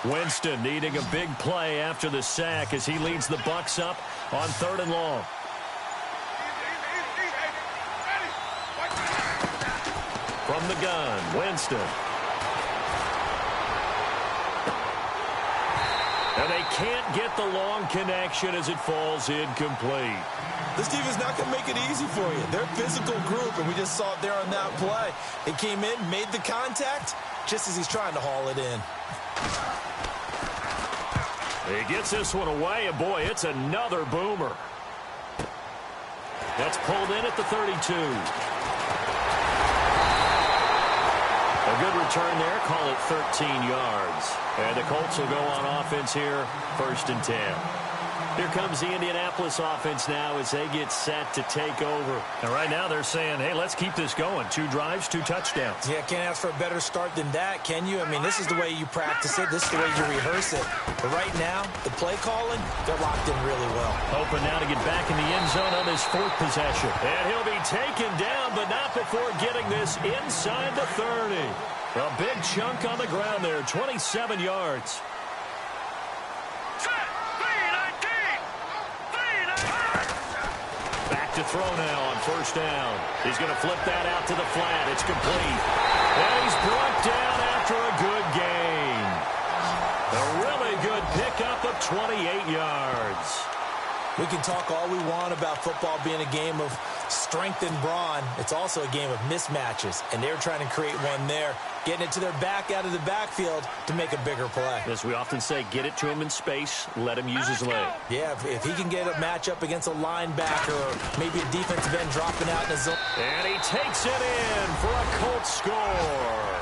Winston needing a big play after the sack as he leads the Bucs up on 3rd and long. From the gun, Winston. And they can't get the long connection as it falls incomplete. This team is not going to make it easy for you. They're a physical group, and we just saw it there on that play. He came in, made the contact, just as he's trying to haul it in. He gets this one away, and boy, it's another boomer. That's pulled in at the 32. A good return there, call it 13 yards. And the Colts will go on offense here, 1st and 10. Here comes the Indianapolis offense now as they get set to take over. And right now they're saying, hey, let's keep this going. 2 drives, 2 touchdowns. Yeah, can't ask for a better start than that, can you? I mean, this is the way you practice it. This is the way you rehearse it. But right now, the play calling, they're locked in really well. Hoping now to get back in the end zone on this 4th possession. And he'll be taken down, but not before getting this inside the 30. A big chunk on the ground there, 27 yards. Back to throw now on 1st down. He's going to flip that out to the flat. It's complete. And he's brought down after a good gain. A really good pickup of 28 yards. We can talk all we want about football being a game of strength and brawn. It's also a game of mismatches, and they're trying to create one there, getting it to their back out of the backfield to make a bigger play. As we often say, get it to him in space, let him use his leg. Yeah, if he can get a matchup against a linebacker or maybe a defensive end dropping out in the zone. And he takes it in for a Colts score.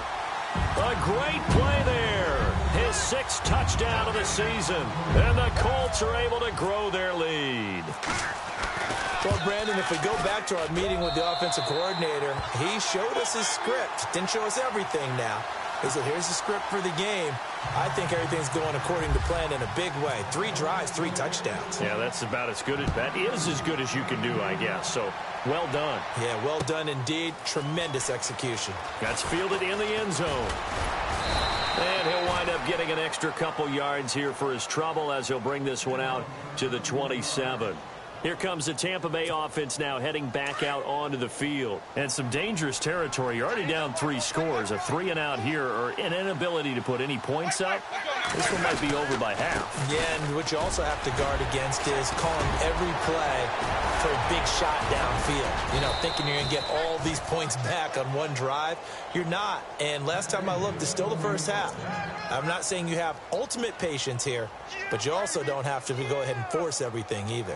A great play there. His 6th touchdown of the season. And the Colts are able to grow their lead. Well, Brandon, if we go back to our meeting with the offensive coordinator, he showed us his script. Didn't show us everything now. He said, here's the script for the game. I think everything's going according to plan in a big way. 3 drives, 3 touchdowns. Yeah, that's about as good as that is as good as you can do, I guess. So, well done. Yeah, well done indeed. Tremendous execution. That's fielded in the end zone. And he'll wind up getting an extra couple yards here for his trouble as he'll bring this one out to the 27. Here comes the Tampa Bay offense now heading back out onto the field. And some dangerous territory. You're already down 3 scores. A 3-and-out here or an inability to put any points up. This one might be over by half. Yeah, and what you also have to guard against is calling every play for a big shot downfield. You know, thinking you're going to get all these points back on one drive. You're not. And last time I looked, it's still the first half. I'm not saying you have ultimate patience here, but you also don't have to go ahead and force everything either.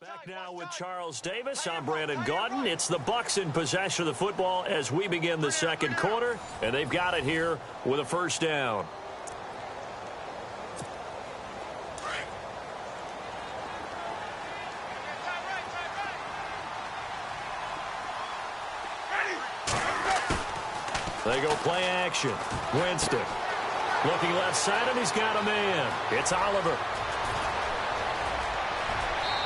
Back now with Charles Davis. I'm Brandon Gaudin. It's the Bucs in possession of the football as we begin the 2nd quarter, and they've got it here with a 1st down. They go play action. Winston looking left side, and he's got a man. It's Oliver.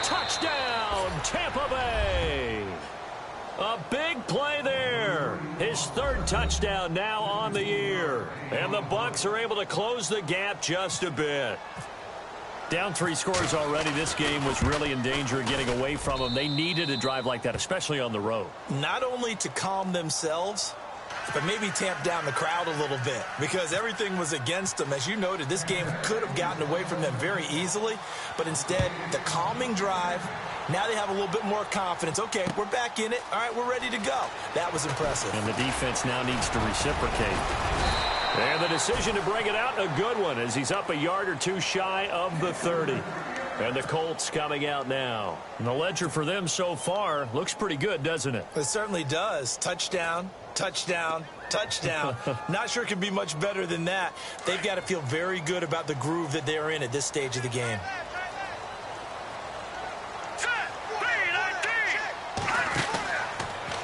Touchdown, Tampa Bay. A big play there. His 3rd touchdown now on the year. And the Bucs are able to close the gap just a bit. Down 3 scores already. This game was really in danger of getting away from them. They needed a drive like that, especially on the road. Not only to calm themselves, but maybe tamp down the crowd a little bit because everything was against them. As you noted, this game could have gotten away from them very easily, but instead, the calming drive, now they have a little bit more confidence. Okay, we're back in it. All right, we're ready to go. That was impressive. And the defense now needs to reciprocate. And the decision to bring it out, a good one, as he's up a yard or 2 shy of the 30. And the Colts coming out now. And the ledger for them so far looks pretty good, doesn't it? It certainly does. Touchdown, touchdown, touchdown. Not sure it can be much better than that. They've got to feel very good about the groove that they're in at this stage of the game.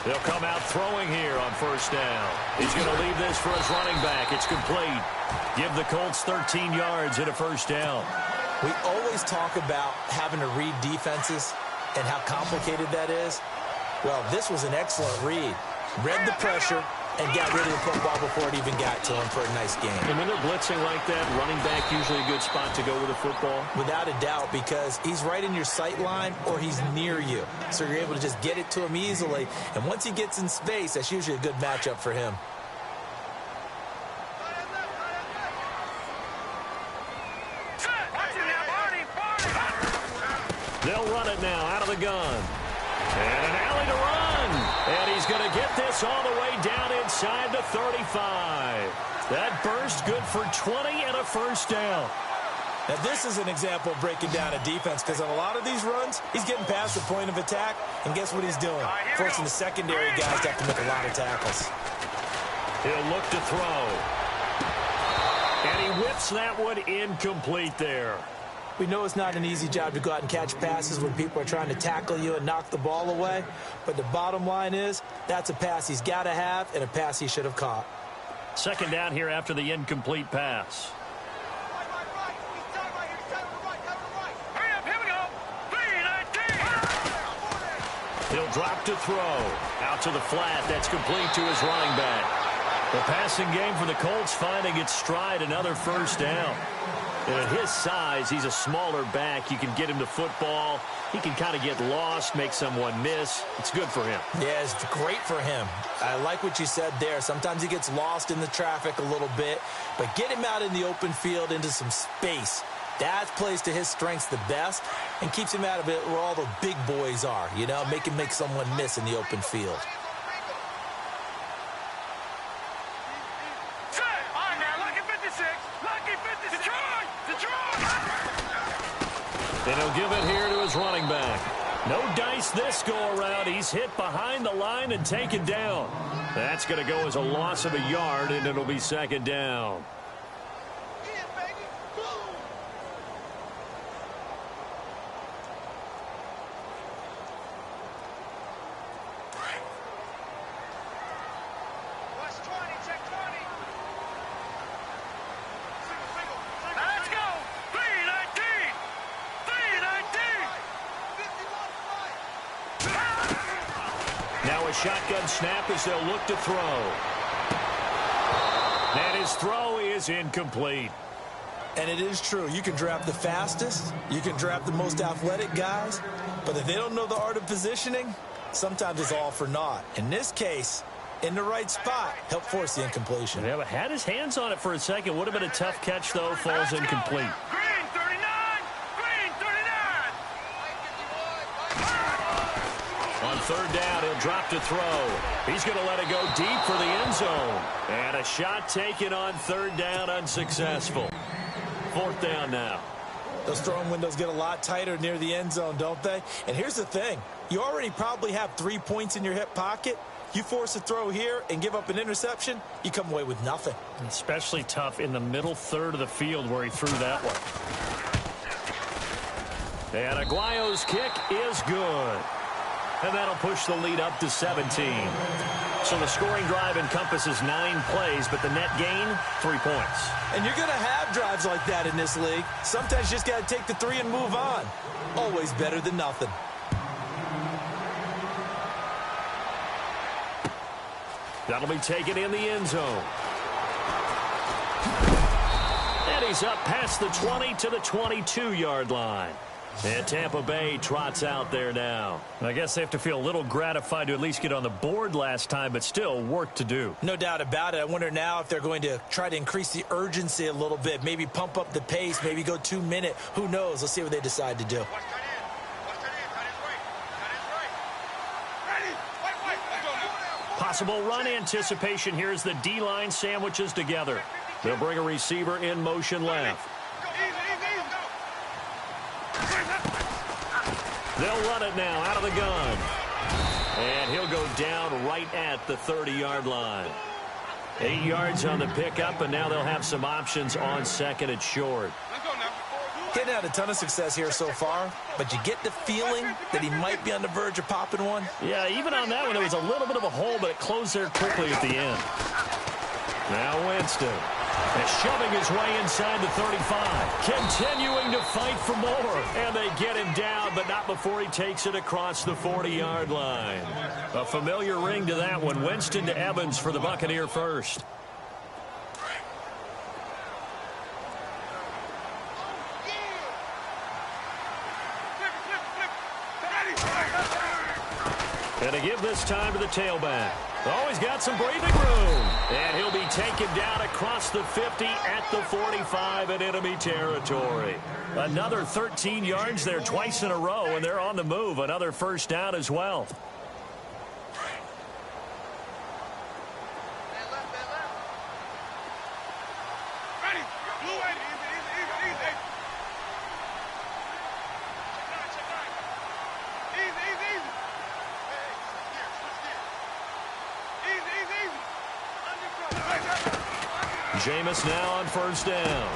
They'll come out throwing here on first down. He's going to leave this for his running back. It's complete. Give the Colts 13 yards and a first down. We always talk about having to read defenses and how complicated that is. Well, this was an excellent read. Read the pressure and got rid of the football before it even got to him for a nice game. And when they're blitzing like that, running back usually a good spot to go with the football? Without a doubt, because he's right in your sight line or he's near you. So you're able to just get it to him easily. And once he gets in space, that's usually a good matchup for him. They'll run it now out of the gun. And an alley to run. And he's going to get this all the way down inside the 35. That burst good for 20 and a first down. Now, this is an example of breaking down a defense because on a lot of these runs, he's getting past the point of attack, and guess what he's doing? Forcing the secondary guys to have to make a lot of tackles. He'll look to throw. And he whips that one incomplete there. We know it's not an easy job to go out and catch passes when people are trying to tackle you and knock the ball away, but the bottom line is that's a pass he's got to have and a pass he should have caught. Second down here after the incomplete pass. He'll drop to throw. Out to the flat. That's complete to his running back. The passing game for the Colts finding its stride, another first down. And at his size, he's a smaller back. You can get him the football. He can kind of get lost, make someone miss. It's good for him. Yeah, it's great for him. I like what you said there. Sometimes he gets lost in the traffic a little bit, but get him out in the open field into some space. That plays to his strengths the best and keeps him out of it where all the big boys are, you know, make him make someone miss in the open field. And he'll give it here to his running back. No dice this go-around. He's hit behind the line and taken down. That's going to go as a loss of a yard, and it'll be second down. Now a shotgun snap as they'll look to throw. And his throw is incomplete. And it is true. You can draft the fastest. You can draft the most athletic guys. But if they don't know the art of positioning, sometimes it's all for naught. In this case, in the right spot, help force the incompletion. Yeah, but had his hands on it for a second. Would have been a tough catch, though. Falls incomplete. On third down, he'll drop to throw. He's going to let it go deep for the end zone. And a shot taken on third down, unsuccessful. Fourth down now. Those throwing windows get a lot tighter near the end zone, don't they? And here's the thing. You already probably have 3 points in your hip pocket. You force a throw here and give up an interception, you come away with nothing. Especially tough in the middle third of the field where he threw that one. And Aguayo's kick is good. And that'll push the lead up to 17. So the scoring drive encompasses 9 plays, but the net gain, 3 points. And you're going to have drives like that in this league. Sometimes you just got to take the 3 and move on. Always better than nothing. That'll be taken in the end zone. And he's up past the 20 to the 22-yard line. And Tampa Bay trots out there now. I guess they have to feel a little gratified to at least get on the board last time, but still work to do. No doubt about it. I wonder now if they're going to try to increase the urgency a little bit, maybe pump up the pace, maybe go 2 minute. Who knows? Let's see what they decide to do. Possible run anticipation. Here's the D-line sandwiches together. They'll bring a receiver in motion left. They'll run it now out of the gun. And he'll go down right at the 30-yard line. 8 yards on the pickup, and now they'll have some options on second and short. Didn't have a ton of success here so far, but you get the feeling that he might be on the verge of popping one. Yeah, even on that one, there was a little bit of a hole, but it closed there quickly at the end. Now Winston is shoving his way inside the 35, continuing to fight for more. And they get him down, but not before he takes it across the 40-yard line. A familiar ring to that one. Winston to Evans for the Buccaneer first. And to give this time to the tailback. Oh, he's got some breathing room. And he'll be taken down across the 50 at the 45 in enemy territory. Another 13 yards there twice in a row, and they're on the move. Another first down as well. Jameis now on first down.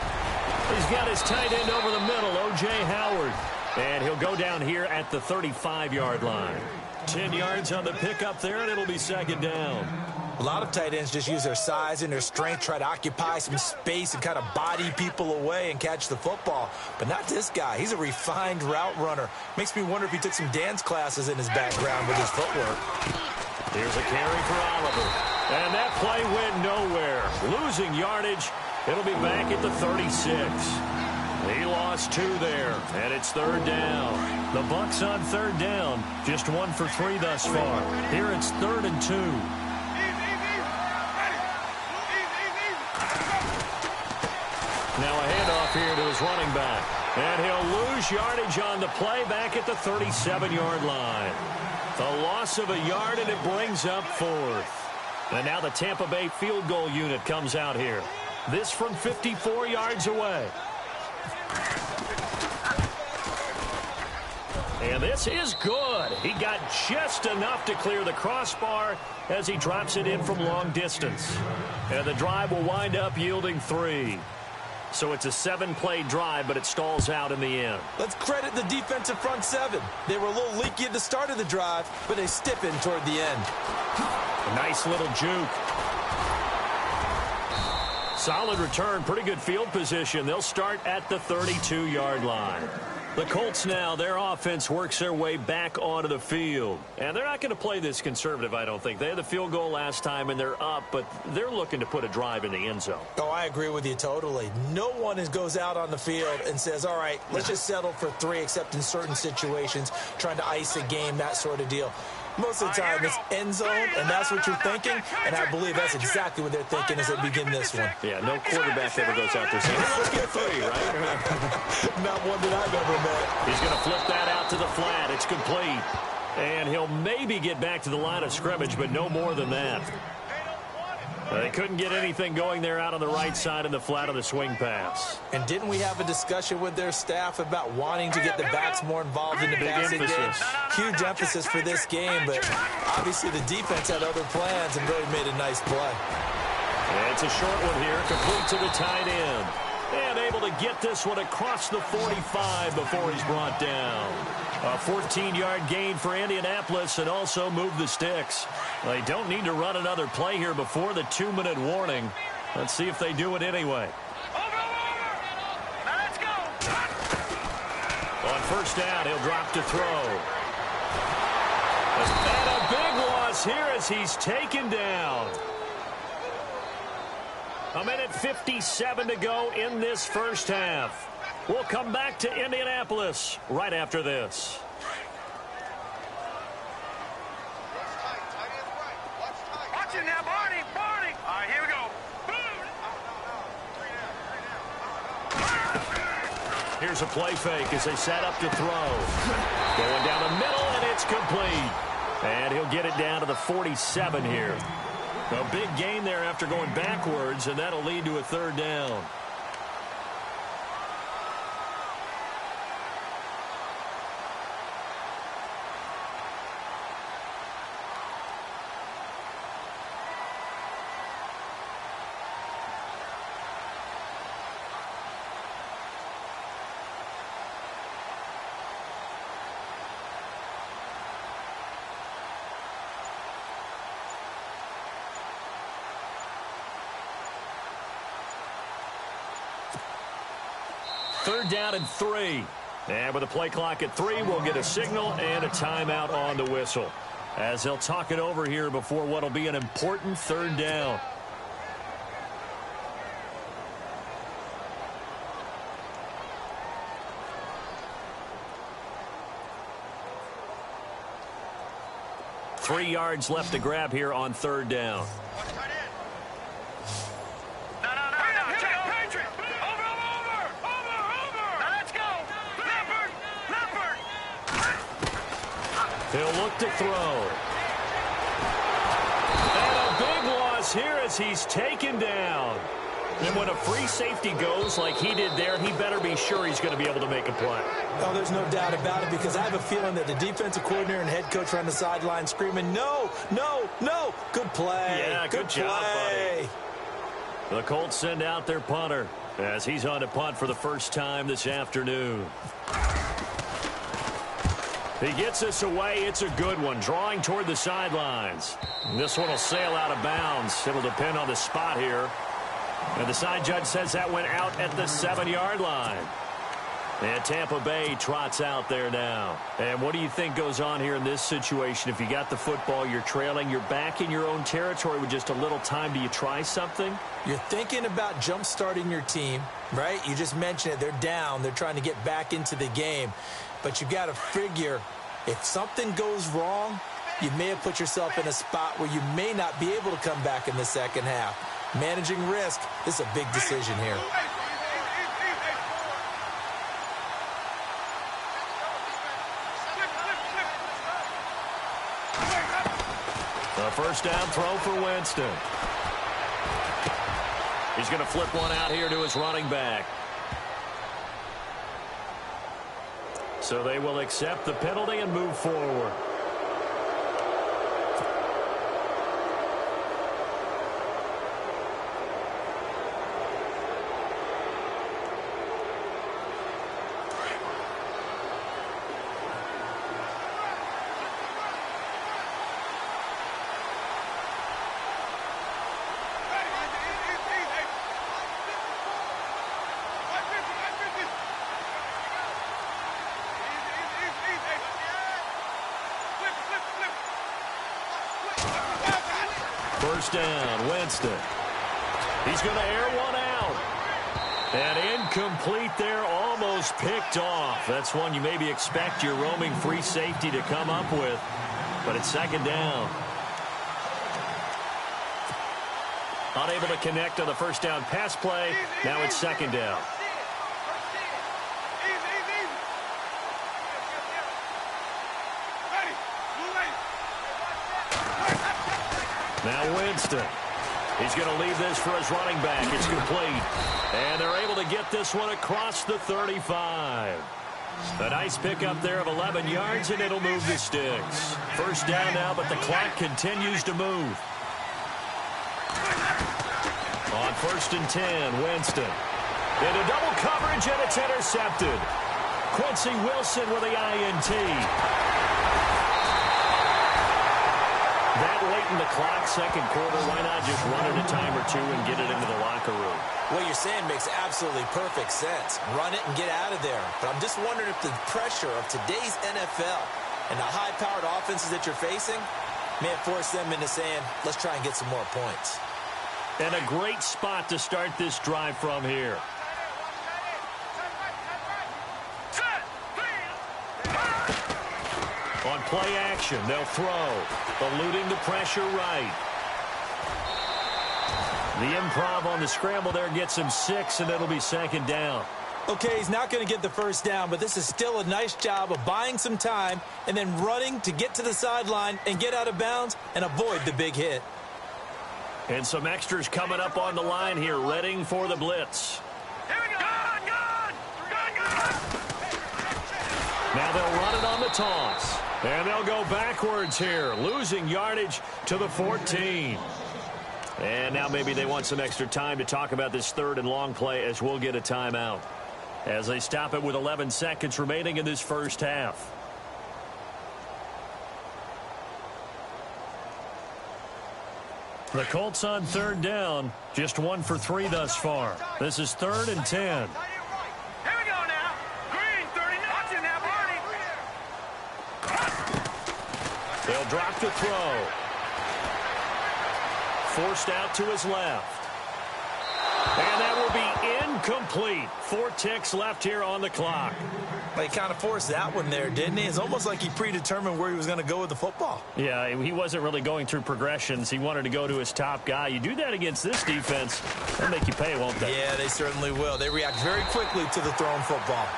He's got his tight end over the middle, O.J. Howard. And he'll go down here at the 35-yard line. 10 yards on the pickup there, and it'll be second down. A lot of tight ends just use their size and their strength, try to occupy some space and kind of body people away and catch the football. But not this guy. He's a refined route runner. Makes me wonder if he took some dance classes in his background with his footwork. Here's a carry for Oliver. And that play went nowhere. Losing yardage. It'll be back at the 36. He lost 2 there, and it's third down. The Bucs on third down. Just 1 for 3 thus far. Here it's 3rd and 2. Now a handoff here to his running back. And he'll lose yardage on the play back at the 37-yard line. The loss of a yard, and it brings up 4th. And now the Tampa Bay field goal unit comes out here. This from 54 yards away. And this is good. He got just enough to clear the crossbar as he drops it in from long distance. And the drive will wind up yielding 3. So it's a 7-play drive, but it stalls out in the end. Let's credit the defensive front 7. They were a little leaky at the start of the drive, but they stiffened toward the end. A nice little juke. Solid return, pretty good field position. They'll start at the 32-yard line. The Colts now, their offense works their way back onto the field. And they're not going to play this conservative, I don't think. They had the field goal last time, and they're up, but they're looking to put a drive in the end zone. Oh, I agree with you totally. No one goes out on the field and says, all right, let's just settle for 3, except in certain situations, trying to ice a game, that sort of deal. Most of the time, it's end zone, and that's what you're thinking, and I believe that's exactly what they're thinking as they begin this one. Yeah, no quarterback ever goes out there saying, hey, let's get 3, right? Not one that I've ever met. He's going to flip that out to the flat. It's complete. And he'll maybe get back to the line of scrimmage, but no more than that. They couldn't get anything going there out on the right side in the flat of the swing pass. And didn't we have a discussion with their staff about wanting to get the backs more involved in the passing game? Huge emphasis for this game, but obviously the defense had other plans and really made a nice play. And it's a short one here, complete to the tight end. And able to get this one across the 45 before he's brought down. A 14-yard gain for Indianapolis and also move the sticks. They don't need to run another play here before the 2-minute warning. Let's see if they do it anyway. Now let's go. On first down, he'll drop to throw. And a big loss here as he's taken down. 1:57 to go in this first half. We'll come back to Indianapolis right after this. Watch it now, Barney. Barney. All right, here we go. Here's a play fake as they set up to throw. Going down the middle, and it's complete. And he'll get it down to the 47 here. A big gain there after going backwards, and that'll lead to a third down. Third down and 3. And with a play clock at 3, we'll get a signal and a timeout on the whistle, as they'll talk it over here before what will be an important third down. Three yards left to grab here on third down. He'll look to throw. And a big loss here as he's taken down. And when a free safety goes like he did there, he better be sure he's going to be able to make a play. Oh, there's no doubt about it, because I have a feeling that the defensive coordinator and head coach are on the sideline screaming, no, no, no. Good play. Yeah, good job, buddy. The Colts send out their punter as he's on to punt for the first time this afternoon. He gets this away. It's a good one, drawing toward the sidelines. This one will sail out of bounds. It'll depend on the spot here. And the side judge says that went out at the 7-yard line. And Tampa Bay trots out there now. And what do you think goes on here in this situation? If you got the football, you're trailing, you're back in your own territory with just a little time. Do you try something? You're thinking about jump-starting your team, right? You just mentioned it. They're down. They're trying to get back into the game. But you got to figure, if something goes wrong, you may have put yourself in a spot where you may not be able to come back in the second half. Managing risk is a big decision here. A first down throw for Winston. He's going to flip one out here to his running back. So they will accept the penalty and move forward. First down, Winston. He's going to air one out. And incomplete there, almost picked off. That's one you maybe expect your roaming free safety to come up with. But it's second down. Unable to connect on the first down pass play. Now it's second down. Now Winston. He's going to leave this for his running back. It's complete. And they're able to get this one across the 35. A nice pickup there of 11 yards, and it'll move the sticks. First down now, but the clock continues to move. On first and 10, Winston. Into double coverage, and it's intercepted. Quincy Wilson with the INT. That late in the clock, second quarter, why not just run it a time or two and get it into the locker room? What you're saying makes absolutely perfect sense. Run it and get out of there. But I'm just wondering if the pressure of today's NFL and the high-powered offenses that you're facing may have forced them into saying, let's try and get some more points. And a great spot to start this drive from here. On play action, they'll throw. Eluding the pressure right. The improv on the scramble there gets him 6, and it'll be second down. Okay, he's not going to get the first down, but this is still a nice job of buying some time and then running to get to the sideline and get out of bounds and avoid the big hit. And some extras coming up on the line here, readying for the blitz. Here we go. Now they'll run it on the toss. And they'll go backwards here, losing yardage to the 14. And now maybe they want some extra time to talk about this third and long play, as we'll get a timeout, as they stop it with 11 seconds remaining in this first half. The Colts on third down, just 1 for 3 thus far. This is 3rd and 10. Here we go. drop to throw. Forced out to his left. And that will be incomplete. 4 ticks left here on the clock. He kind of forced that one there, didn't he? It's almost like he predetermined where he was going to go with the football. Yeah, he wasn't really going through progressions. He wanted to go to his top guy. You do that against this defense, they'll make you pay, won't they? Yeah, they certainly will. They react very quickly to the thrown football.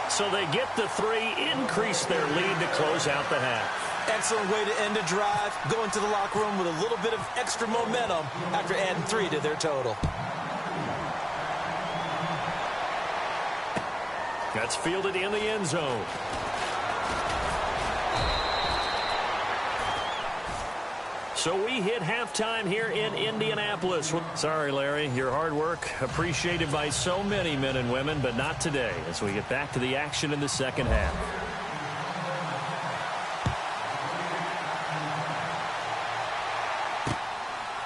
So they get the 3, increase their lead to close out the half. Excellent way to end a drive. Go into the locker room with a little bit of extra momentum after adding 3 to their total. That's fielded in the end zone. So we hit halftime here in Indianapolis. Sorry, Larry, your hard work appreciated by so many men and women, but not today as we get back to the action in the second half.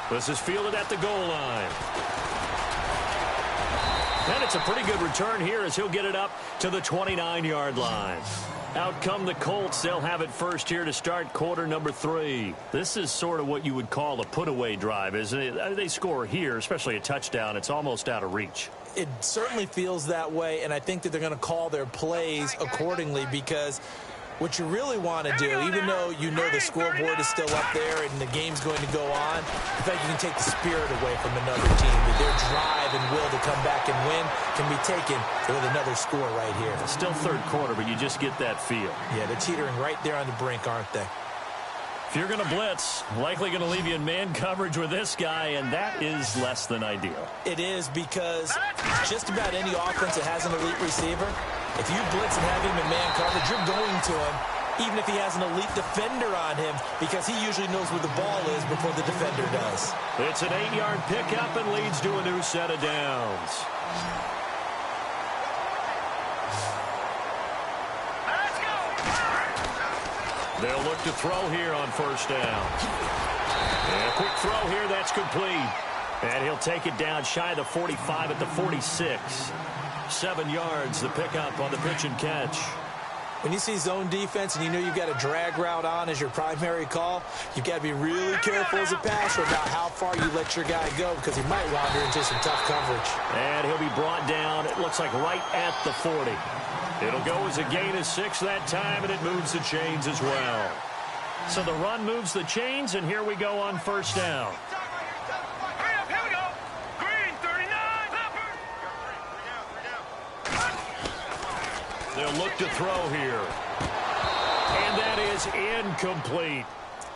This is fielded at the goal line. And it's a pretty good return here as he'll get it up to the 29-yard line. Out come the Colts. They'll have it first here to start quarter number 3. This is sort of what you would call a put-away drive, isn't it? They score here, especially a touchdown. It's almost out of reach. It certainly feels that way, and I think that they're going to call their plays accordingly because what you really want to do, even though you know the scoreboard is still up there and the game's going to go on, I think you can take the spirit away from another team. With their drive and will to come back and win can be taken with another score right here. It's still third quarter, but you just get that feel. Yeah, they're teetering right there on the brink, aren't they? If you're going to blitz, likely going to leave you in man coverage with this guy, and that is less than ideal. It is because just about any offense that has an elite receiver, if you blitz and have him in man coverage, you're going to him, even if he has an elite defender on him, because he usually knows where the ball is before the defender does. It's an 8-yard pickup and leads to a new set of downs. They'll look to throw here on first down. And a quick throw here, that's complete. And he'll take it down shy of the 45 at the 46. 7 yards, the pickup on the pitch and catch. When you see zone defense and you know you've got a drag route on as your primary call, you've got to be really careful as a passer about how far you let your guy go because he might wander into some tough coverage. And he'll be brought down, it looks like right at the 40. It'll go as a gain of 6 that time, and it moves the chains as well. So the run moves the chains, and here we go on first down. They'll look to throw here. And that is incomplete.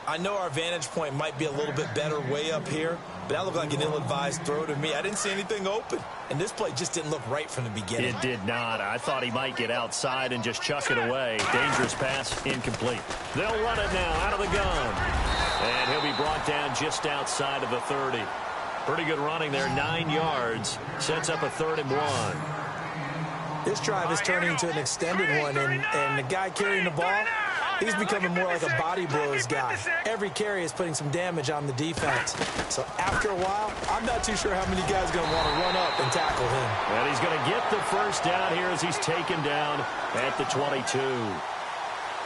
I know our vantage point might be a little bit better way up here, but that looked like an ill-advised throw to me. I didn't see anything open, and this play just didn't look right from the beginning. It did not. I thought he might get outside and just chuck it away. Dangerous pass, incomplete. They'll run it now out of the gun. And he'll be brought down just outside of the 30. Pretty good running there, 9 yards. Sets up a 3rd and 1. This drive is turning into an extended one, and the guy carrying the ball, he's becoming more like a body blows guy. Every carry is putting some damage on the defense. So after a while, I'm not too sure how many guys are going to want to run up and tackle him. And he's going to get the first down here as he's taken down at the 22.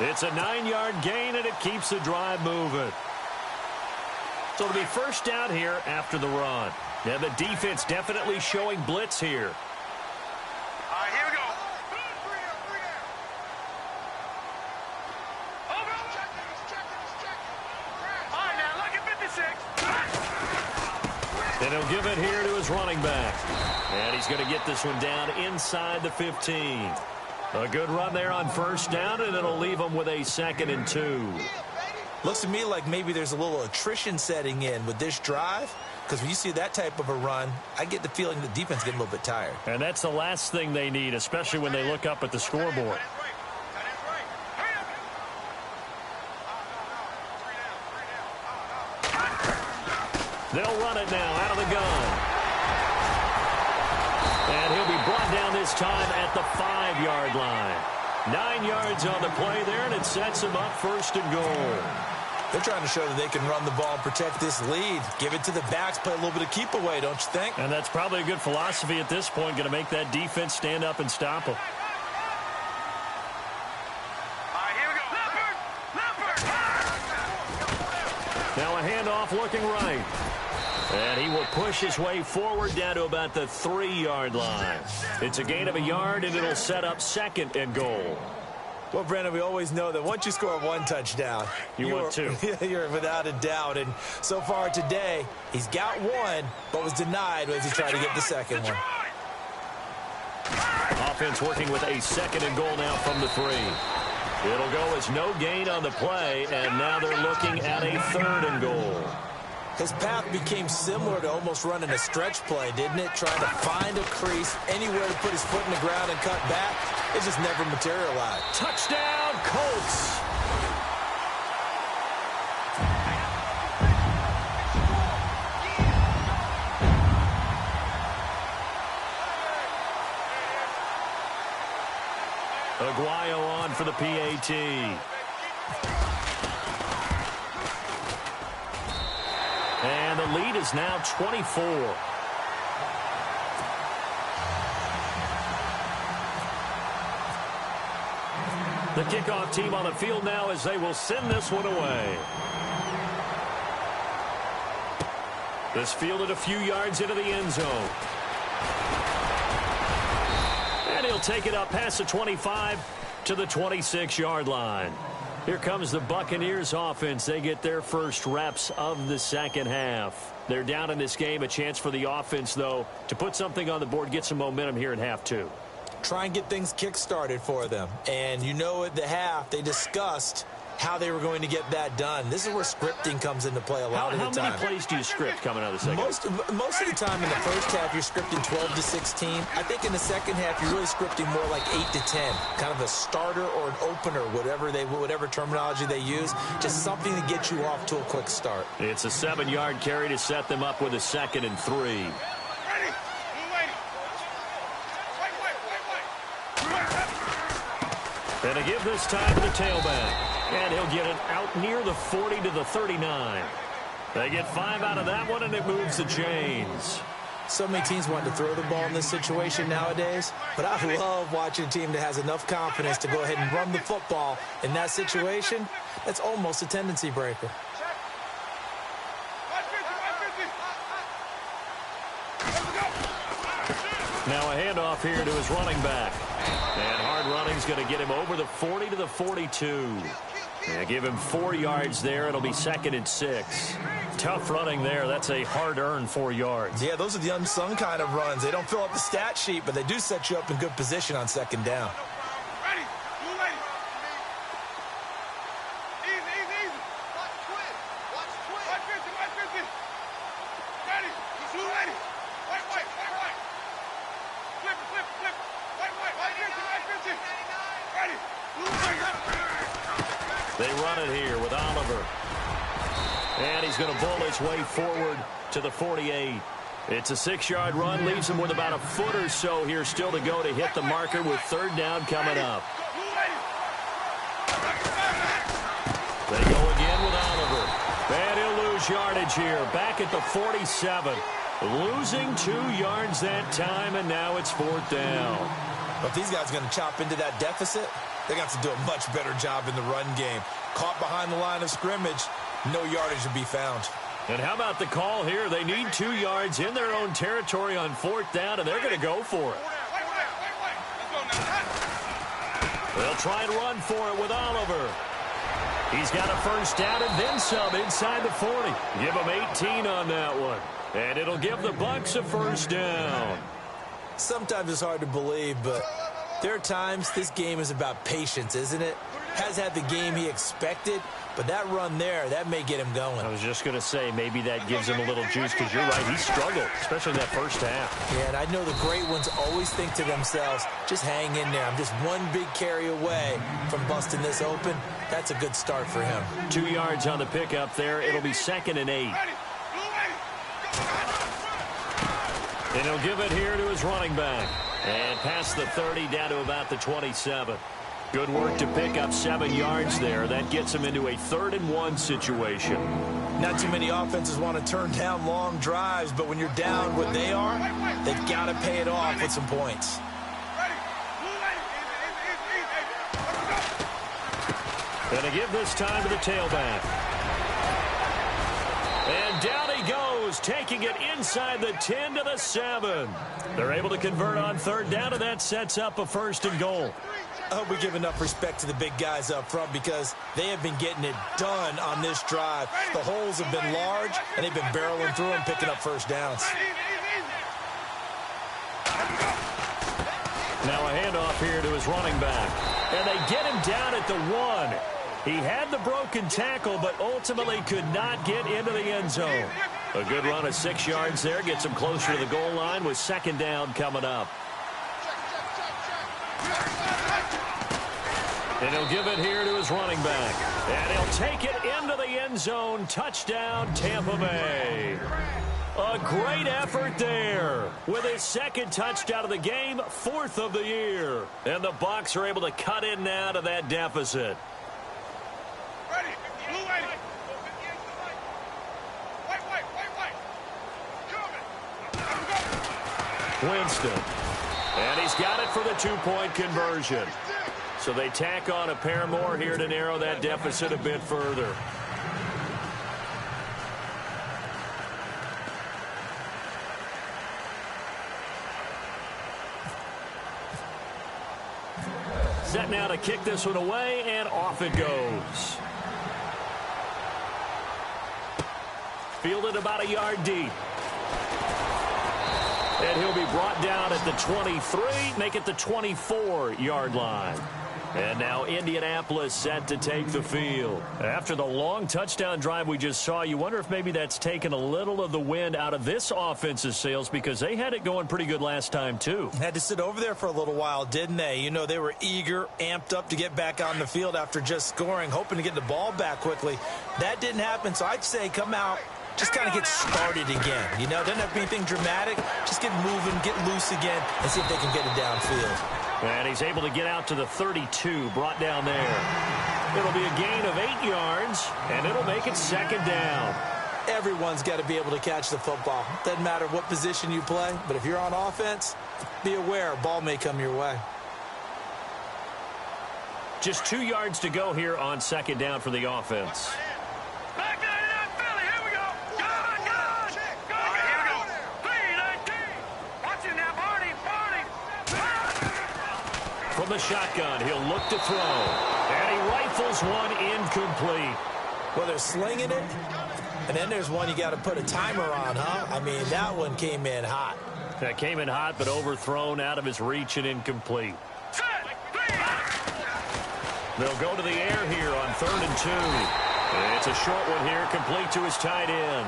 It's a 9-yard gain, and it keeps the drive moving. So it'll be first down here after the run. Now the defense definitely showing blitz here. And he'll give it here to his running back. And he's going to get this one down inside the 15. A good run there on first down, and it'll leave him with a 2nd and 2. Looks to me like maybe there's a little attrition setting in with this drive, because when you see that type of a run, I get the feeling the defense is getting a little bit tired. And that's the last thing they need, especially when they look up at the scoreboard. They'll run it now out of the gun. And he'll be brought down this time at the 5-yard line. 9 yards on the play there, and it sets him up 1st and goal. They're trying to show that they can run the ball and protect this lead. Give it to the backs, play a little bit of keep away, don't you think? And that's probably a good philosophy at this point, going to make that defense stand up and stop them. Now a handoff looking right. And he will push his way forward down to about the 3-yard line. It's a gain of a yard, and it'll set up 2nd and goal. Well, Brandon, we always know that once you score 1 touchdown, want 2. You're without a doubt. And so far today, he's got 1, but was denied as he tried to get the second one. Offense working with a 2nd and goal now from the 3. It'll go as no gain on the play, and now they're looking at a 3rd and goal. His path became similar to almost running a stretch play, didn't it? Trying to find a crease, anywhere to put his foot in the ground and cut back. It just never materialized. Touchdown, Colts! Aguayo on for the PAT. And the lead is now 24. The kickoff team on the field now as they will send this one away. This fielded a few yards into the end zone. And he'll take it up past the 25 to the 26-yard line. Here comes the Buccaneers offense. They get their first reps of the second half. They're down in this game. A chance for the offense, though, to put something on the board, get some momentum here in half 2. Try and get things kick-started for them. And you know at the half, they discussed how they were going to get that done. This is where scripting comes into play a lot of the time. How many plays do you script coming out of the second half? Most of the time in the first half, you're scripting 12 to 16. I think in the second half, you're really scripting more like 8 to 10. Kind of a starter or an opener, whatever terminology they use. Just something to get you off to a quick start. It's a 7-yard carry to set them up with a 2nd and 3. And to give this time to the tailback. And he'll get it out near the 40 to the 39. They get 5 out of that one, and it moves the chains. So many teams want to throw the ball in this situation nowadays, but I love watching a team that has enough confidence to go ahead and run the football in that situation. That's almost a tendency breaker. Now a handoff here to his running back. And hard running's going to get him over the 40 to the 42. Yeah, give him 4 yards there. It'll be 2nd and 6. Tough running there. That's a hard-earned 4 yards. Yeah, those are the unsung kind of runs. They don't fill up the stat sheet, but they do set you up in good position on 2nd down. They run it here with Oliver. And he's going to bowl his way forward to the 48. It's a 6-yard run. Leaves him with about a foot or so here still to go to hit the marker with 3rd down coming up. They go again with Oliver. And he'll lose yardage here. Back at the 47. Losing 2 yards that time, and now it's 4th down. But these guys are going to chop into that deficit. They got to do a much better job in the run game. Caught behind the line of scrimmage, no yardage to be found. And how about the call here? They need 2 yards in their own territory on 4th down, and they're going to go for it. They'll try and run for it with Oliver. He's got a 1st down and then some inside the 40. Give him 18 on that one. And it'll give the Bucs a 1st down. Sometimes it's hard to believe, but there are times this game is about patience, isn't it? Has had the game he expected, but that run there, that may get him going. I was just going to say, maybe that gives him a little juice, because you're right, he struggled, especially in that 1st half. Yeah, and I know the great ones always think to themselves, just hang in there. I'm just one big carry away from busting this open. That's a good start for him. 2 yards on the pickup there. It'll be 2nd and 8. And he'll give it here to his running back. And past the 30 down to about the 27. Good work to pick up 7 yards there. That gets him into a 3rd and 1 situation. Not too many offenses want to turn down long drives, but when you're down what they are, they've got to pay it off with some points. Going to give this time to the tailback. Broncos taking it inside the 10 to the 7. They're able to convert on third down, and that sets up a 1st and goal. I hope we give enough respect to the big guys up front because they have been getting it done on this drive. The holes have been large, and they've been barreling through them, picking up first downs. Now a handoff here to his running back. And they get him down at the 1. He had the broken tackle, but ultimately could not get into the end zone. A good run of 6 yards there. Gets him closer to the goal line with 2nd down coming up. And he'll give it here to his running back. And he'll take it into the end zone. Touchdown, Tampa Bay. A great effort there with his 2nd touchdown of the game, 4th of the year. And the Bucs are able to cut in now to that deficit. Ready. Blue ready. White. Winston. And he's got it for the 2-point conversion. So they tack on a pair more here to narrow that deficit a bit further. Set now to kick this one away, and off it goes. Fielded about a yard deep. And he'll be brought down at the 23, make it the 24-yard line. And now Indianapolis set to take the field. After the long touchdown drive we just saw, you wonder if maybe that's taken a little of the wind out of this offense's sails because they had it going pretty good last time, too. Had to sit over there for a little while, didn't they? You know, they were eager, amped up to get back on the field after just scoring, hoping to get the ball back quickly. That didn't happen, so I'd say come out, just kind of get started again. You know, doesn't have to be anything dramatic. Just get moving, get loose again, and see if they can get it downfield. And he's able to get out to the 32, brought down there. It'll be a gain of 8 yards, and it'll make it 2nd down. Everyone's got to be able to catch the football. Doesn't matter what position you play, but if you're on offense, be aware, a ball may come your way. Just 2 yards to go here on 2nd down for the offense. Back down in Philly. Here we go. Go. Here we go. 3-19. Watch it now, Barney. From the shotgun, he'll look to throw. And he rifles one incomplete. Well, they're slinging it, and then there's one you got to put a timer on, huh? I mean, that one came in hot. That came in hot, but overthrown out of his reach and incomplete. They'll go to the air here on 3rd and 2. It's a short one here, complete to his tight end.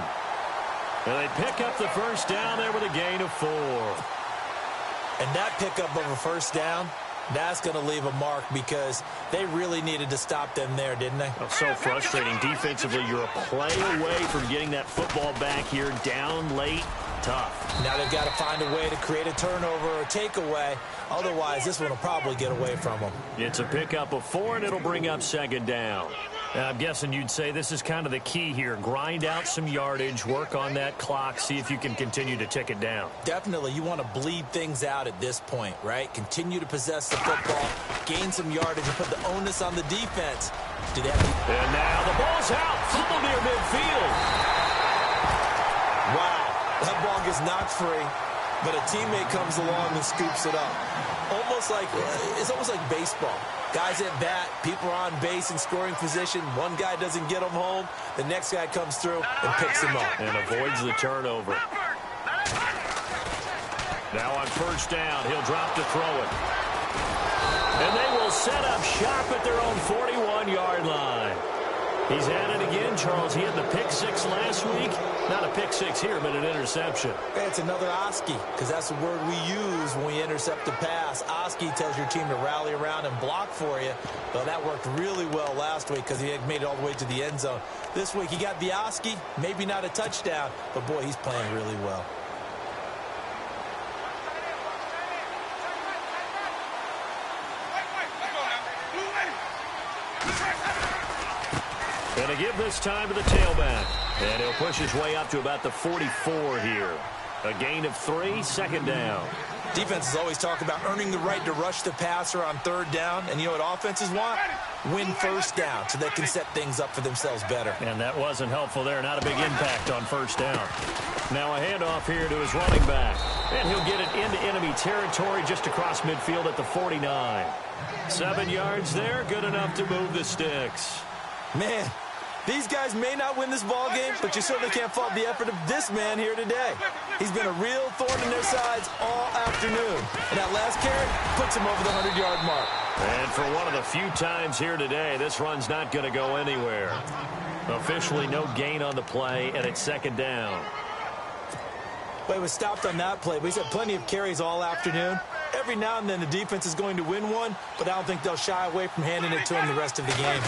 And they pick up the 1st down there with a gain of 4. And that pickup of a 1st down, that's going to leave a mark because they really needed to stop them there, didn't they? Oh, so frustrating. Defensively, you're a play away from getting that football back here, down late. Tough. Now they've got to find a way to create a turnover or a takeaway. Otherwise, this one will probably get away from them. It's a pickup of 4, and it'll bring up 2nd down. Now, I'm guessing you'd say this is kind of the key here. Grind out some yardage, work on that clock, see if you can continue to tick it down. Definitely. You want to bleed things out at this point, right? Continue to possess the football, gain some yardage, and put the onus on the defense. Do they have And now the ball's out. Fumble near midfield. Wow. That ball gets knocked free, but a teammate comes along and scoops it up. It's almost like baseball. Guys at bat, people are on base in scoring position. One guy doesn't get them home. The next guy comes through and picks him up. And avoids the turnover. Now on 1st down, he'll drop to throw it. And they will set up shop at their own 41-yard line. He's at it again, Charles. He had the pick 6 last week. Not a pick 6 here, but an interception. Hey, it's another Oski, because that's the word we use when we intercept a pass. Oski tells your team to rally around and block for you. Well, that worked really well last week because he had made it all the way to the end zone. This week, he got the Oski, maybe not a touchdown, but, boy, he's playing really well. And to give this time to the tailback. And he'll push his way up to about the 44 here. A gain of 3, 2nd down. Defenses always talk about earning the right to rush the passer on 3rd down. And you know what offenses want? Win 1st down so they can set things up for themselves better. And that wasn't helpful there. Not a big impact on 1st down. Now a handoff here to his running back. And he'll get it into enemy territory just across midfield at the 49. 7 yards there, good enough to move the sticks. Man, these guys may not win this ball game, but you certainly can't fault the effort of this man here today. He's been a real thorn in their sides all afternoon. And that last carry puts him over the 100-yard mark. And for one of the few times here today, this run's not going to go anywhere. Officially no gain on the play, and it's second down. But he was stopped on that play. But he's had plenty of carries all afternoon. Every now and then the defense is going to win one, but I don't think they'll shy away from handing it to him the rest of the game.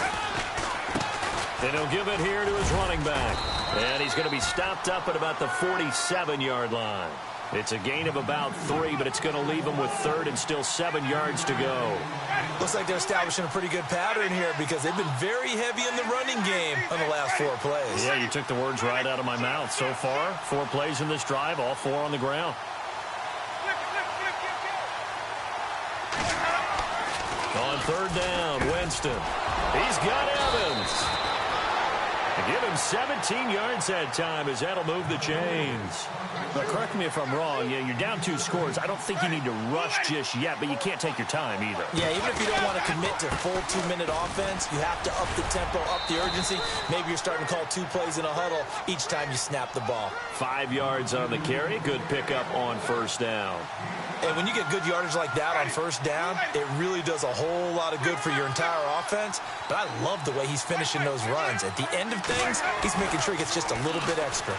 And he'll give it here to his running back. And he's going to be stopped up at about the 47-yard line. It's a gain of about 3, but it's going to leave him with third and still 7 yards to go. Looks like they're establishing a pretty good pattern here because they've been very heavy in the running game on the last 4 plays. Yeah, you took the words right out of my mouth. So far, 4 plays in this drive, all 4 on the ground. On third down, Winston. He's got Evans. Give him 17 yards that time as that'll move the chains. Now, correct me if I'm wrong. Yeah, you're down 2 scores. I don't think you need to rush just yet, but you can't take your time either. Yeah, even if you don't want to commit to full 2-minute offense, you have to up the tempo, up the urgency. Maybe you're starting to call 2 plays in a huddle each time you snap the ball. 5 yards on the carry. Good pickup on first down. And when you get good yardage like that on first down, it really does a whole lot of good for your entire offense. But I love the way he's finishing those runs. At the end of things, he's making sure he gets just a little bit extra.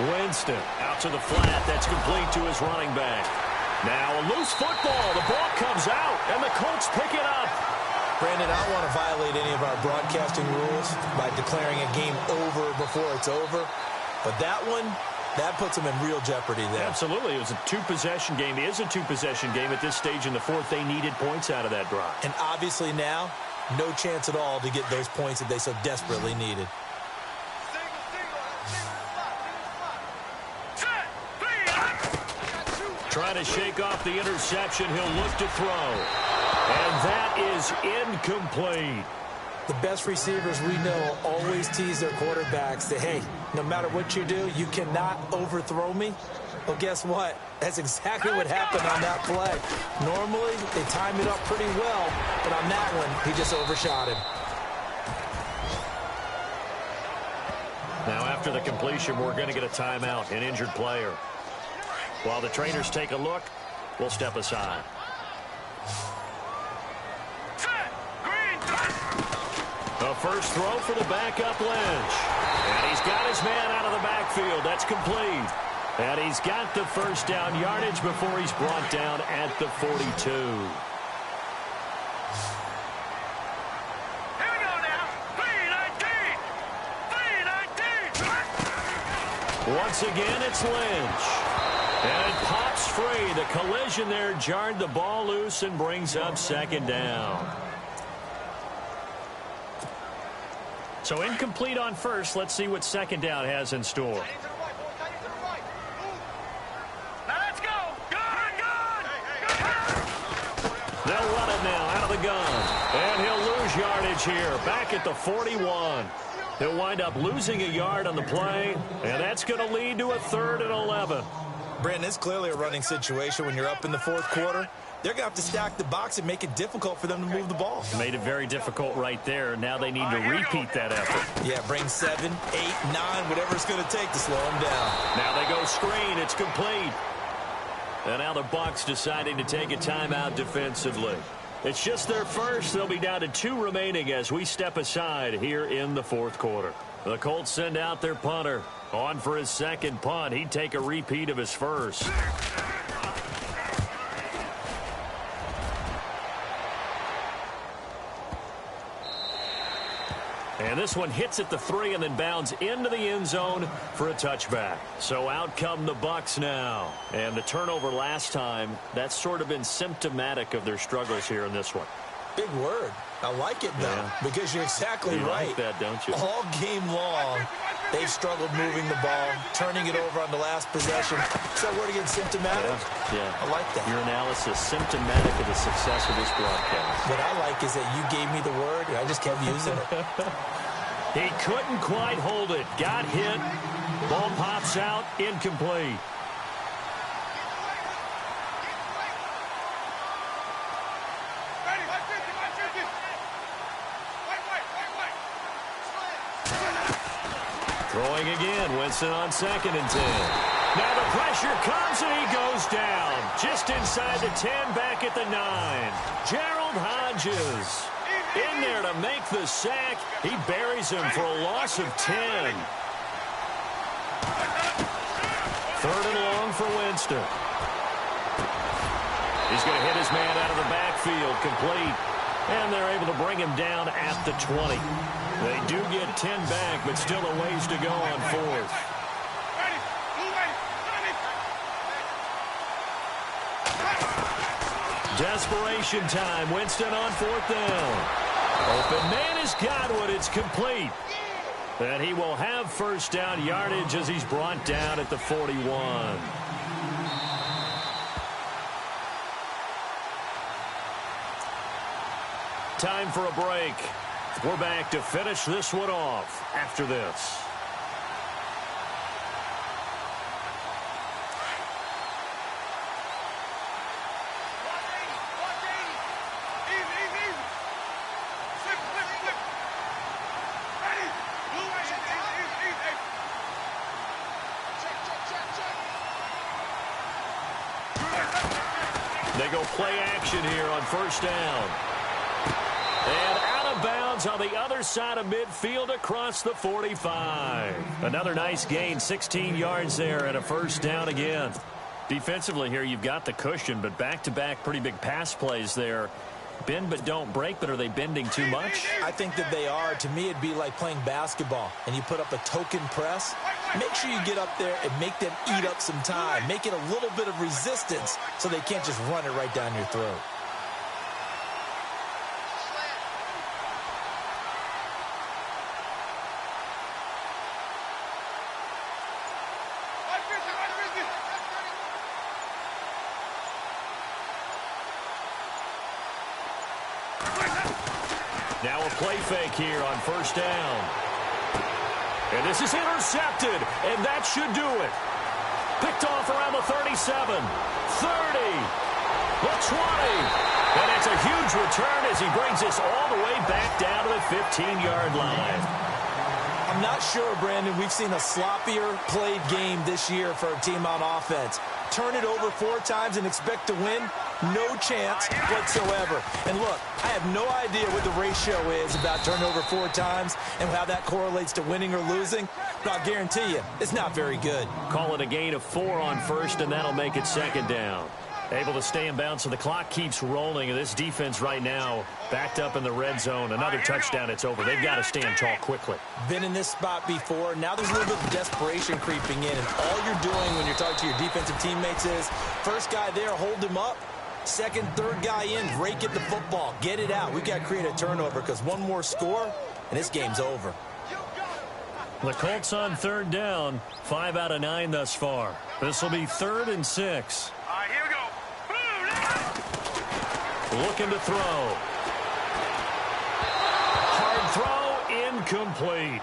Winston out to the flat. That's complete to his running back. Now a loose football. The ball comes out, and the Colts pick it up. Brandon, I don't want to violate any of our broadcasting rules by declaring a game over before it's over. But that one, that puts them in real jeopardy there. Absolutely. It was a 2-possession game. It is a 2-possession game at this stage in the fourth. They needed points out of that drive. And obviously now, no chance at all to get those points that they so desperately needed. Trying to shake off the interception. He'll look to throw. And that is incomplete. The best receivers we know always tease their quarterbacks that, hey, no matter what you do, you cannot overthrow me. Well, guess what? That's exactly what happened on that play. Normally, they time it up pretty well, but on that one, he just overshot him. Now, after the completion, we're going to get a timeout, an injured player. While the trainers take a look, we'll step aside. A first throw for the backup Lynch. And he's got his man out of the backfield. That's complete. And he's got the first down yardage before he's brought down at the 42. Here we go now. 3-19. Once again, it's Lynch. And it pops free. The collision there jarred the ball loose and brings up second down. So incomplete on first. Let's see what second down has in store. Now let's go. Gun. They'll run it now out of the gun. And he'll lose yardage here. Back at the 41. He'll wind up losing a yard on the play. And that's going to lead to a 3rd and 11. Brandon, it's clearly a running situation when you're up in the 4th quarter. They're going to have to stack the box and make it difficult for them to move the ball. Made it very difficult right there. Now they need to repeat that effort. Yeah, bring 7, 8, 9, whatever it's going to take to slow them down. Now they go screen. It's complete. And now the Bucs deciding to take a timeout defensively. It's just their first. They'll be down to 2 remaining as we step aside here in the 4th quarter. The Colts send out their punter. On for his second punt. He'd take a repeat of his first. And this one hits at the 3 and then bounds into the end zone for a touchback. So out come the Bucs now. And the turnover last time, that's sort of been symptomatic of their struggles here in this one. Big word. I like it, though, because you're exactly right. You like that, don't you? All game long, they've struggled moving the ball, turning it over on the last possession. So word again, symptomatic? Yeah. I like that. Your analysis, symptomatic of the success of this broadcast. What I like is that you gave me the word, and I just kept using it. He couldn't quite hold it. Got hit. Ball pops out, incomplete. Throwing again, Winston on 2nd and 10. Now the pressure comes and he goes down. Just inside the 10, back at the 9. Gerald Hodges in there to make the sack. He buries him for a loss of 10. 3rd and long for Winston. He's going to hit his man out of the backfield, complete. And they're able to bring him down at the 20. They do get 10 back, but still a ways to go on 4th. Desperation time. Winston on 4th down. Open man is Godwin. It's complete. And he will have 1st down yardage as he's brought down at the 41. Time for a break. We're back to finish this one off after this. They go play action here on 1st down. And out of bounds on the other side of midfield across the 45. Another nice gain, 16 yards there and a 1st down again. Defensively here, you've got the cushion, but back-to-back pretty big pass plays there. Bend but don't break, but are they bending too much? I think that they are. To me, it'd be like playing basketball, and you put up a token press. Make sure you get up there and make them eat up some time. Make it a little bit of resistance so they can't just run it right down your throat. Now a play fake here on 1st down. And this is intercepted, and that should do it. Picked off around the 37, 30, the 20. And it's a huge return as he brings us all the way back down to the 15-yard line. I'm not sure, Brandon, we've seen a sloppier played game this year for a team on offense. Turn it over 4 times and expect to win? No chance whatsoever. And look, I have no idea what the ratio is about turnover 4 times and how that correlates to winning or losing, but I'll guarantee you, it's not very good. Call it a gain of 4 on 1st, and that'll make it 2nd down. Able to stay in bounds, so the clock keeps rolling, and this defense right now backed up in the red zone. Another touchdown, it's over. They've got to stand tall quickly. Been in this spot before. Now there's a little bit of desperation creeping in, and all you're doing when you're talking to your defensive teammates is, first guy there, hold him up. 2nd, 3rd guy in, rake at the football. Get it out. We've got to create a turnover because one more score, and this game's over. The Colts on 3rd down, 5 out of 9 thus far. This will be 3rd and 6. All right, here we go. Looking to throw. Hard throw, incomplete.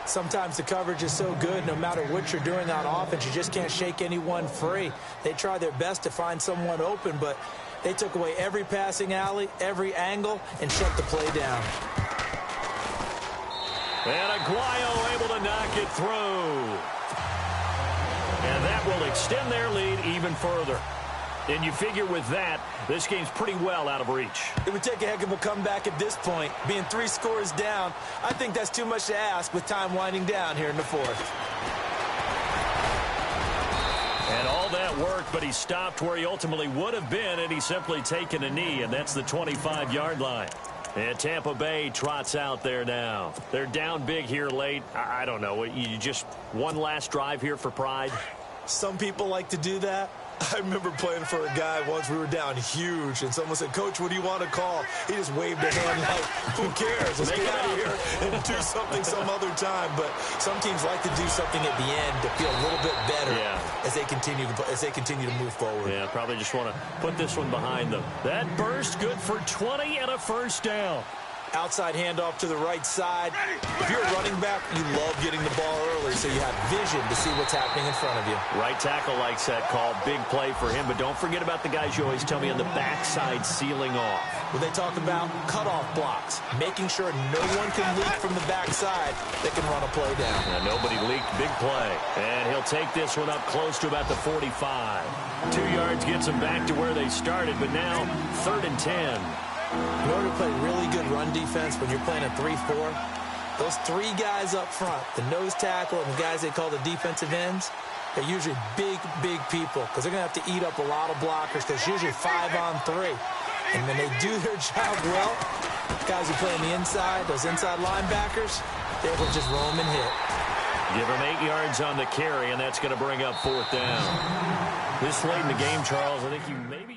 Sometimes the coverage is so good, no matter what you're doing on offense, you just can't shake anyone free. They try their best to find someone open, but they took away every passing alley, every angle, and shut the play down. And Aguayo able to knock it through. And that will extend their lead even further. And you figure with that, this game's pretty well out of reach. It would take a heck of a comeback at this point. Being 3 scores down, I think that's too much to ask with time winding down here in the 4th. And all that worked, but he stopped where he ultimately would have been, and he's simply taken a knee, and that's the 25-yard line. And Tampa Bay trots out there now. They're down big here late. I don't know. You just one last drive here for pride? Some people like to do that. I remember playing for a guy once. We were down huge, and someone said, "Coach, what do you want to call?" He just waved a hand like, "Who cares? Let's get out of here and do something some other time." But some teams like to do something at the end to feel a little bit better as they continue to move forward. Yeah, probably just want to put this one behind them. That burst good for 20 and a 1st down. Outside handoff to the right side. If you're a running back, you love getting the ball early so you have vision to see what's happening in front of you. Right tackle likes that call. Big play for him, but don't forget about the guys you always tell me on the backside sealing off. When they talk about cutoff blocks, making sure no one can leak from the backside that can run a play down. Nobody leaked. Big play. And he'll take this one up close to about the 45. 2 yards gets them back to where they started, but now 3rd and 10. In order to play really good run defense when you're playing a 3-4, those 3 guys up front, the nose tackle and the guys they call the defensive ends, they're usually big, big people because they're going to have to eat up a lot of blockers because it's usually 5-on-3. And when they do their job well, guys who play on the inside, those inside linebackers, they're able to just roam and hit. Give him 8 yards on the carry, and that's going to bring up 4th down. This late in the game, Charles, I think you maybe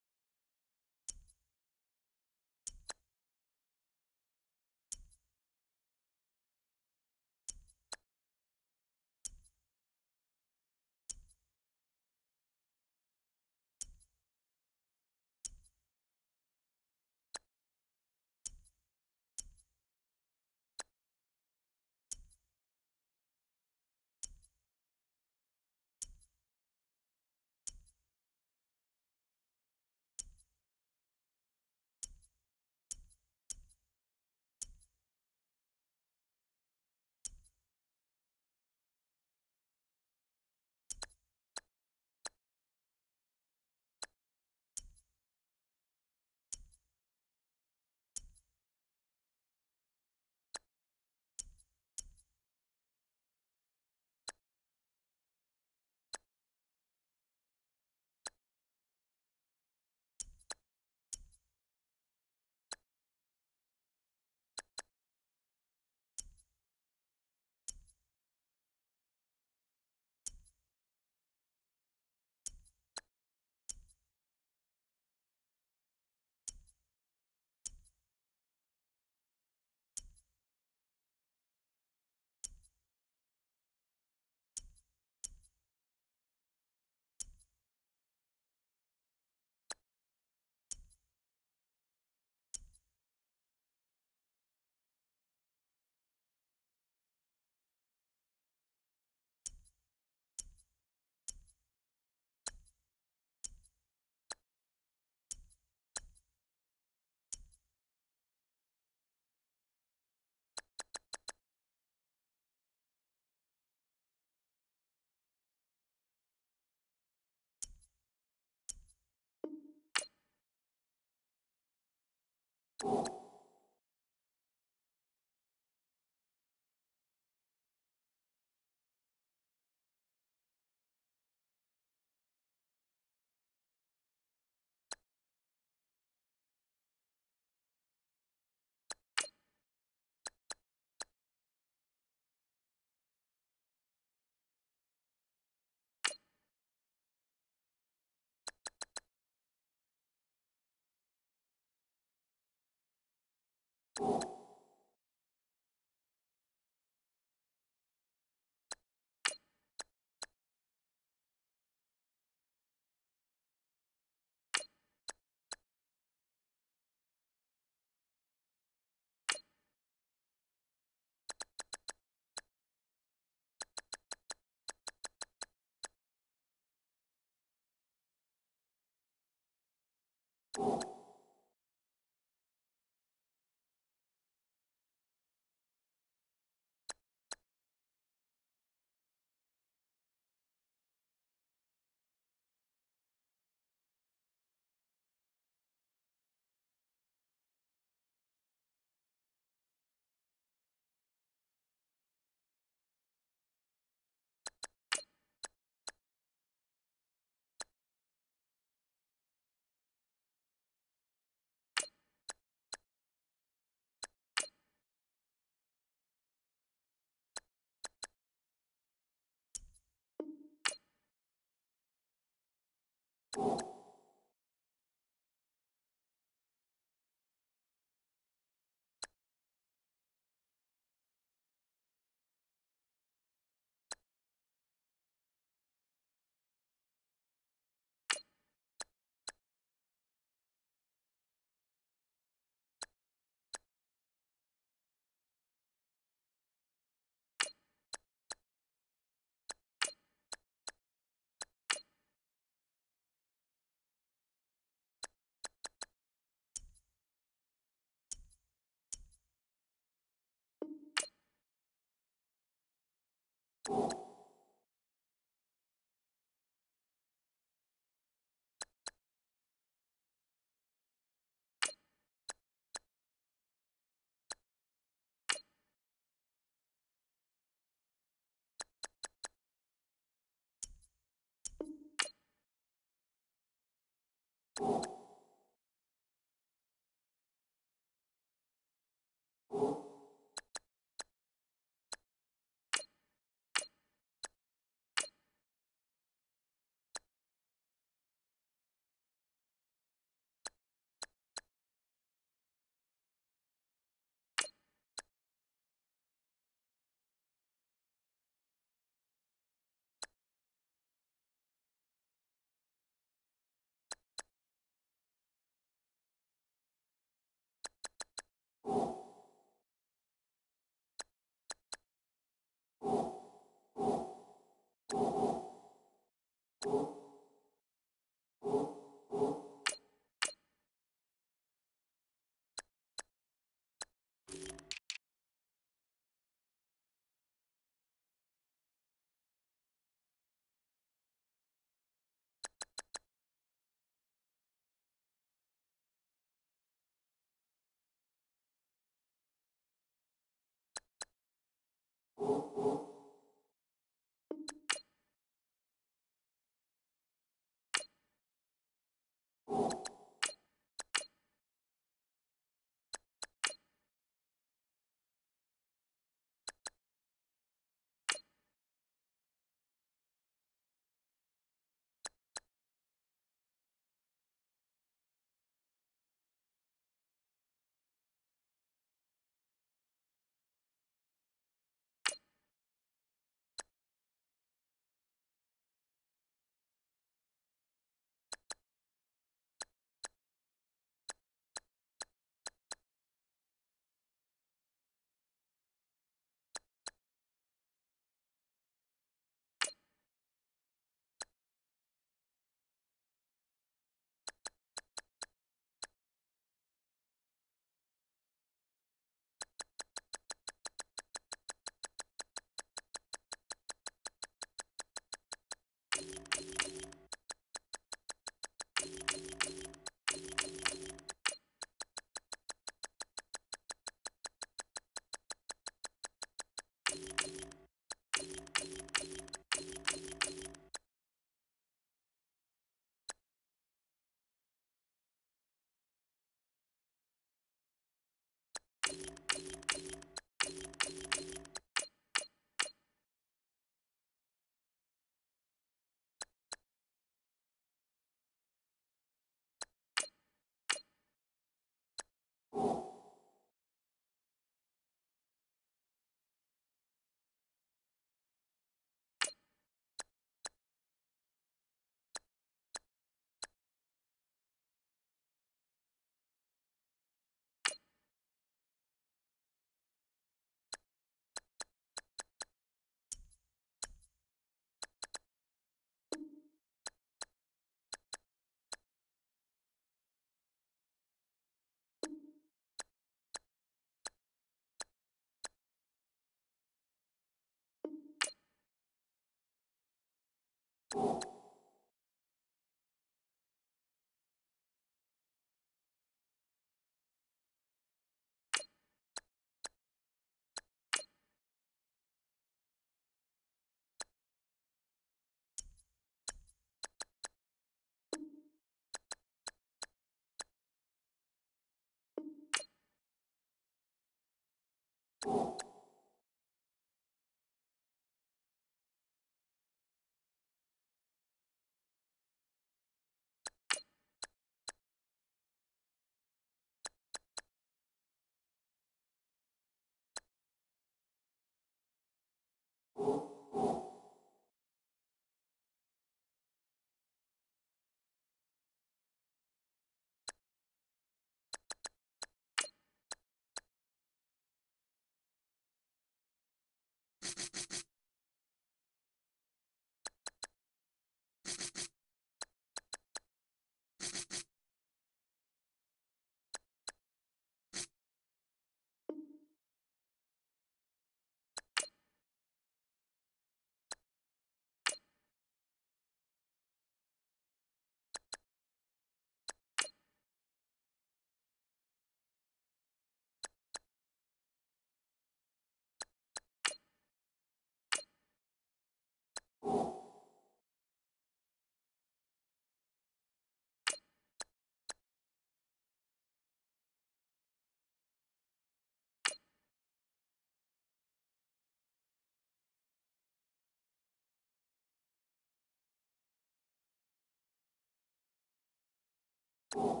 You